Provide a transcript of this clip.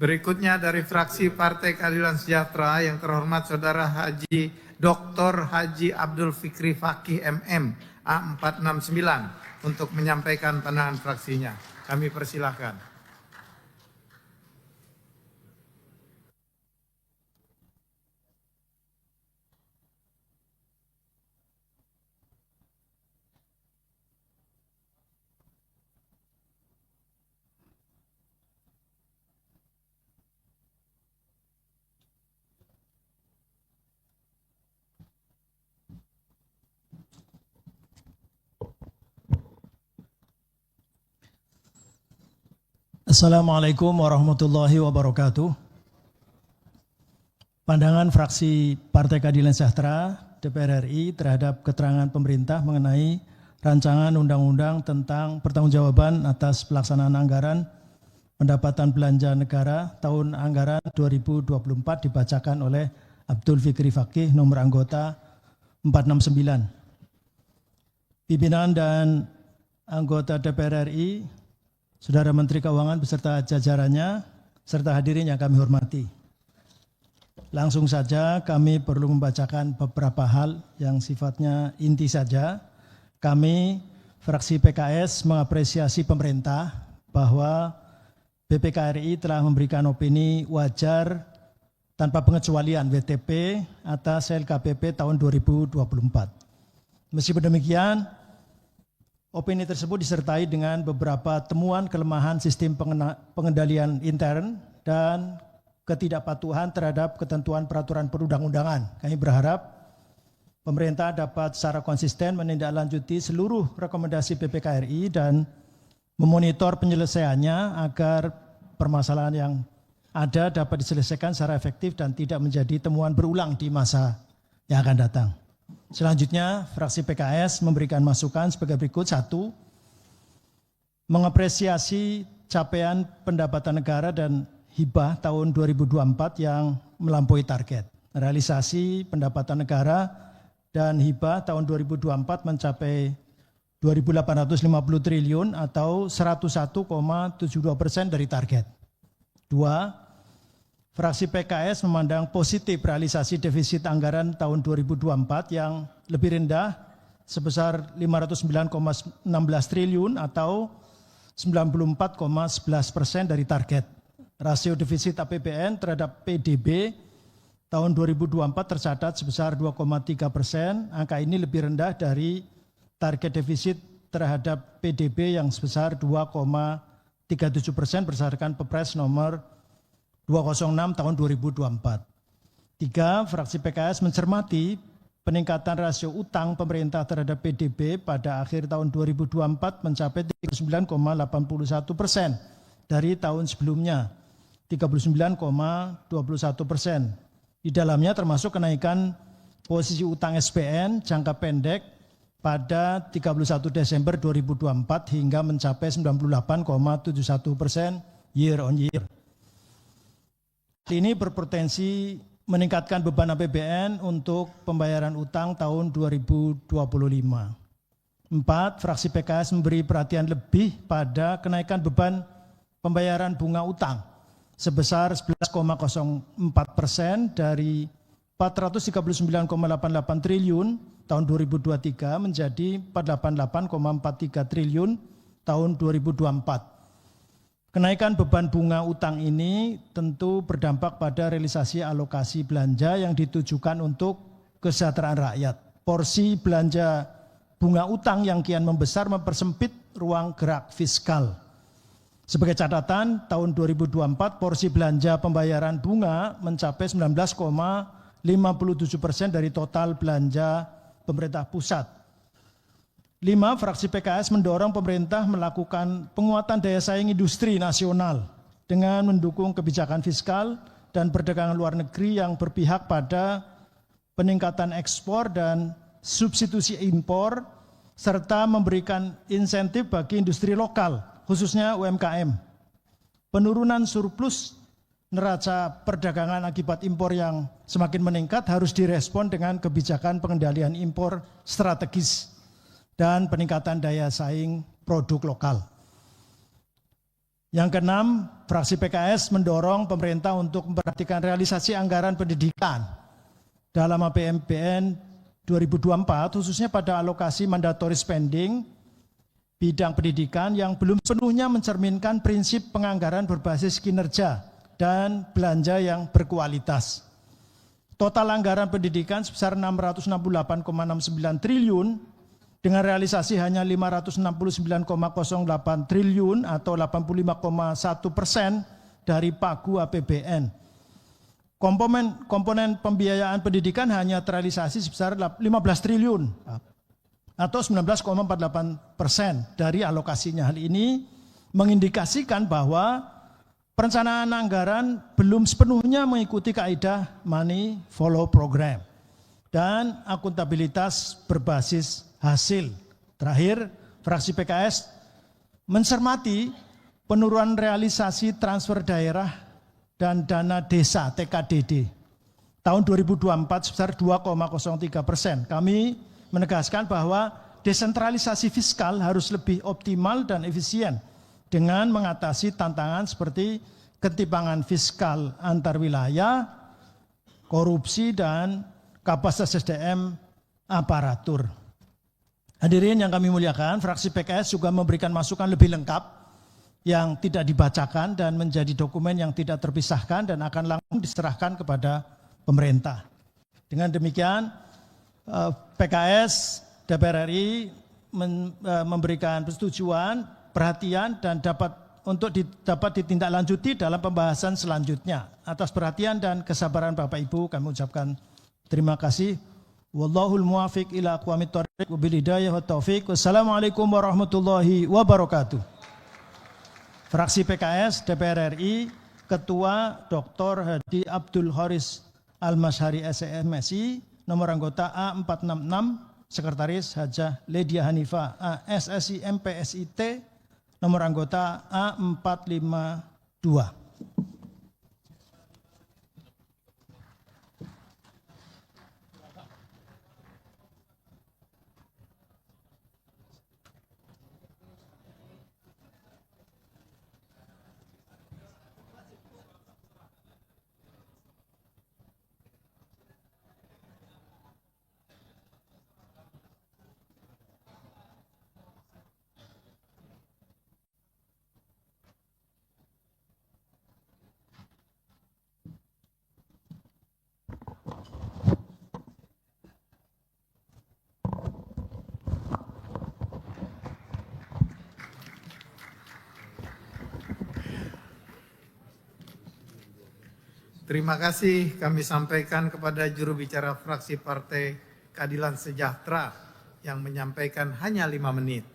Berikutnya dari fraksi Partai Keadilan Sejahtera yang terhormat Saudara Haji Dr. Haji Abdul Fikri Fakih MM A469 untuk menyampaikan pandangan fraksinya. Kami persilahkan. Assalamualaikum warahmatullahi wabarakatuh. Pandangan fraksi Partai Keadilan Sejahtera DPR RI terhadap keterangan pemerintah mengenai rancangan undang-undang tentang pertanggungjawaban atas pelaksanaan anggaran pendapatan belanja negara tahun anggaran 2024 dibacakan oleh Abdul Fikri Fakih nomor anggota 469. Pimpinan dan anggota DPR RI, Saudara Menteri Keuangan beserta jajarannya, serta hadirin yang kami hormati. Langsung saja kami perlu membacakan beberapa hal yang sifatnya inti saja. Kami, fraksi PKS, mengapresiasi pemerintah bahwa BPKRI telah memberikan opini wajar tanpa pengecualian WTP atas LKPP tahun 2024. Meskipun demikian, opini tersebut disertai dengan beberapa temuan kelemahan sistem pengendalian intern dan ketidakpatuhan terhadap ketentuan peraturan perundang-undangan. Kami berharap pemerintah dapat secara konsisten menindaklanjuti seluruh rekomendasi BPKRI dan memonitor penyelesaiannya agar permasalahan yang ada dapat diselesaikan secara efektif dan tidak menjadi temuan berulang di masa yang akan datang. Selanjutnya, fraksi PKS memberikan masukan sebagai berikut. 1. Mengapresiasi capaian pendapatan negara dan hibah tahun 2024 yang melampaui target. Realisasi pendapatan negara dan hibah tahun 2024 mencapai 2.850 triliun atau 101,72% dari target. 2. Fraksi PKS memandang positif realisasi defisit anggaran tahun 2024 yang lebih rendah sebesar 509,16 triliun atau 94,11% dari target. Rasio defisit APBN terhadap PDB tahun 2024 tercatat sebesar 2,3%. Angka ini lebih rendah dari target defisit terhadap PDB yang sebesar 2,37% berdasarkan Perpres nomor 206 tahun 2024. 3. Fraksi PKS mencermati peningkatan rasio utang pemerintah terhadap PDB pada akhir tahun 2024 mencapai 39,81% dari tahun sebelumnya, 39,21%. Di dalamnya termasuk kenaikan posisi utang SPN jangka pendek pada 31 Desember 2024 hingga mencapai 98,71% year on year. Ini berpotensi meningkatkan beban APBN untuk pembayaran utang tahun 2025. 4. Fraksi PKS memberi perhatian lebih pada kenaikan beban pembayaran bunga utang sebesar 11,04% dari 439,88 triliun tahun 2023 menjadi 48,43 triliun tahun 2024. Kenaikan beban bunga utang ini tentu berdampak pada realisasi alokasi belanja yang ditujukan untuk kesejahteraan rakyat. Porsi belanja bunga utang yang kian membesar mempersempit ruang gerak fiskal. Sebagai catatan, tahun 2024 porsi belanja pembayaran bunga mencapai 19,57% dari total belanja pemerintah pusat. 5. Fraksi PKS mendorong pemerintah melakukan penguatan daya saing industri nasional dengan mendukung kebijakan fiskal dan perdagangan luar negeri yang berpihak pada peningkatan ekspor dan substitusi impor, serta memberikan insentif bagi industri lokal, khususnya UMKM. Penurunan surplus neraca perdagangan akibat impor yang semakin meningkat harus direspon dengan kebijakan pengendalian impor strategis dan peningkatan daya saing produk lokal. Yang keenam, fraksi PKS mendorong pemerintah untuk memperhatikan realisasi anggaran pendidikan dalam APBN 2024, khususnya pada alokasi mandatory spending bidang pendidikan yang belum sepenuhnya mencerminkan prinsip penganggaran berbasis kinerja dan belanja yang berkualitas. Total anggaran pendidikan sebesar 668,69 triliun dengan realisasi hanya 569,08 triliun atau 85,1% dari pagu APBN. Komponen pembiayaan pendidikan hanya terrealisasi sebesar 15 triliun atau 19,48% dari alokasinya. Hal ini mengindikasikan bahwa perencanaan anggaran belum sepenuhnya mengikuti kaidah money follow program dan akuntabilitas berbasis hasil. Terakhir, fraksi PKS mencermati penurunan realisasi transfer daerah dan dana desa TKDD tahun 2024 sebesar 2,03%. Kami menegaskan bahwa desentralisasi fiskal harus lebih optimal dan efisien dengan mengatasi tantangan seperti ketimpangan fiskal antar wilayah, korupsi, dan kapasitas SDM aparatur. Hadirin yang kami muliakan, fraksi PKS juga memberikan masukan lebih lengkap yang tidak dibacakan dan menjadi dokumen yang tidak terpisahkan dan akan langsung diserahkan kepada pemerintah. Dengan demikian, PKS DPR RI memberikan persetujuan, perhatian, dan dapat ditindaklanjuti dalam pembahasan selanjutnya. Atas perhatian dan kesabaran Bapak Ibu kami ucapkan terima kasih. Wallahul muwafiq ila aqwamit thoriq wabil hidayah wa taufiq. Wassalamualaikum warahmatullahi wabarakatuh. Fraksi PKS DPR RI, Ketua Dr. Hadi Abdul Horis Al-Mashari SMSI, nomor anggota A466, Sekretaris Hajah Ledia Hanifah ASSI MPSIT, nomor anggota A452. Terima kasih kami sampaikan kepada juru bicara fraksi Partai Keadilan Sejahtera yang menyampaikan hanya 5 menit.